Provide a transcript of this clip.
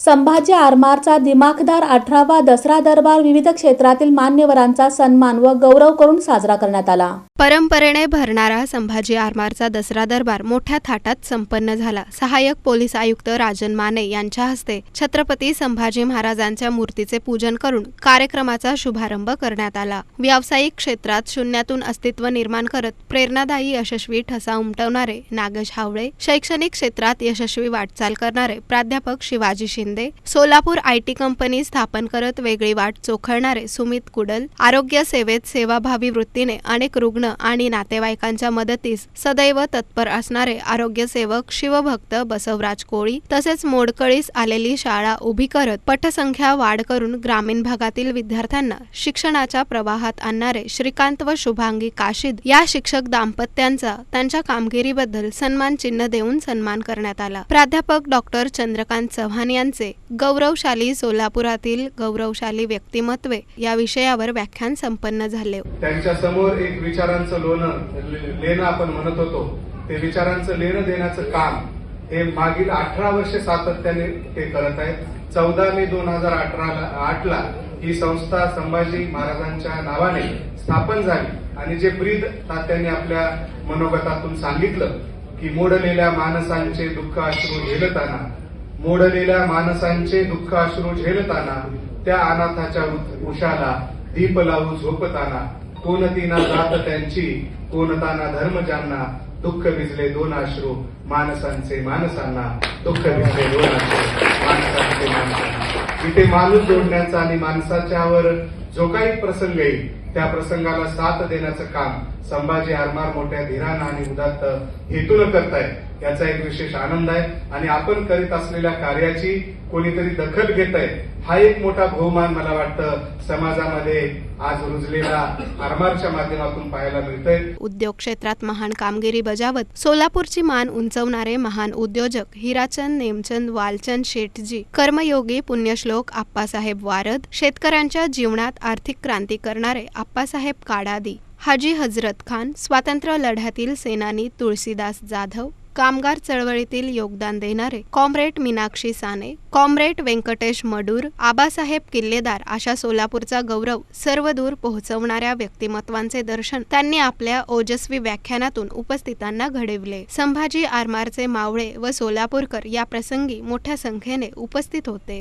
संभाजी आरमारचा दिमाखदार 18वा दसरा दरबार विविध क्षेत्रातील मान्यवरांचा सन्मान व गौरव करून साजरा करण्यात आला। परंपरेने भरणारा संभाजी आरमारचा दसरा दरबार मोठ्या थाटात संपन्न झाला। सहाय्यक पोलीस आयुक्त राजन माने यांच्या हस्ते छत्रपती संभाजी महाराजांच्या मूर्तीचे पूजन करून कार्यक्रमाचा शुभारंभ करण्यात आला। व्यावसायिक क्षेत्रात शून्यातून अस्तित्व निर्माण करत प्रेरणादायी यशस्वी ठसा उमटवणारे नागेश हावळे, शैक्षणिक क्षेत्रात यशस्वी वाटचाल करणारे प्राध्यापक शिवाजी शिंदे, सोलापूर आयटी कंपनी स्थापन करत वेगळी वाट चोखळणारे सुमित कुडल, आरोग्य सेवेत सेवाभावी वृत्तीने अनेक रुग्ण आणि नातेवाईकांच्या मदतीस सदैव तत्पर असणारे आरोग्य सेवक शिवभक्त बसवराज कोळी, तसेच मोडकळीस आलेली शाळा उभी करत पटसंख्या वाढ करून ग्रामीण भागातील विद्यार्थ्यांना शिक्षणाच्या प्रवाहात आणणारे श्रीकांत व शुभांगी काशीद या शिक्षक दाम्पत्यांचा त्यांच्या कामगिरीबद्दल सन्मान चिन्ह देऊन सन्मान करण्यात आला। प्राध्यापक डॉक्टर चंद्रकांत चव्हाण यांचे गौरवशाली सोलापुरातील गौरवशाली व्यक्तिमत्वे या विषयावर व्याख्यान संपन्न झाले। त्यांच्या समोर एक विचारांचं लेणं आपण म्हणत होतो, ते विचारांचं लेणं देण्याचं काम हे मागील 18 वर्षे सातत्याने ते करत आहेत। 14 मे 2008ला ही संस्था संभाजी महाराजांच्या नावाने स्थापन झाली आणि जे ब्रीद तात्यांनी आपल्या मनोगतातून सांगितलं की मोडलेल्या माणसांचे दुःख अश्रू झेलताना, मोडलेल्या माणसांचे दुःख अश्रू झेलताना, त्या अनाथाच्या उशाला दीप लावू झोपताना, कोणतीना जात त्यांची कोणताना धर्म ज्यांना, दुःख भिजले दोन अश्रू माणसांचे माणसांना, दुःख भिजले दोन अश्रू माणसांचे माणसांना। इथे माणूस जोडण्याचा आणि माणसाच्यावर जो काही प्रसंग येईल त्या प्रसंगाला साथ देण्याचं काम संभाजी आरमार मोठ्या धीरानं आणि उदात्त हेतून करतायत, याचा एक विशेष आनंद आहे। आणि आपण करीत असलेल्या कार्याची कोणीतरी दखल घेत आहे, हा एक मोठा बहुमान मला वाटतं समाजामध्ये आज रुजलेला आरमारच्या माध्यमातून पाहायला मिळतंय। उद्योग क्षेत्रात महान कामगिरी बजावत सोलापूरची मान उंचवणारे महान उद्योजक हिराचंद नेमचंद वालचंद शेटजी, कर्मयोगी पुण्यश्लोक आप्पासाहेब वारद, शेतकऱ्यांच्या जीवनात आर्थिक क्रांती करणारे आप्पासाहेब काडादी, हाजी हजरत खान, स्वातंत्र्य लढ्यातील सेनानी तुळशीदास जाधव, कामगार चळवळीतील योगदान देणारे कॉम्रेड मीनाक्षी साने, कॉम्रेड व्यंकटेश मडूर, आबासाहेब किल्लेदार अशा सोलापूरचा गौरव सर्वदूर पोहोचवणाऱ्या व्यक्तिमत्वांचे दर्शन त्यांनी आपल्या ओजस्वी व्याख्यानातून उपस्थितांना घडविले। संभाजी आरमारचे मावळे व सोलापूरकर या प्रसंगी मोठ्या संख्येने उपस्थित होते।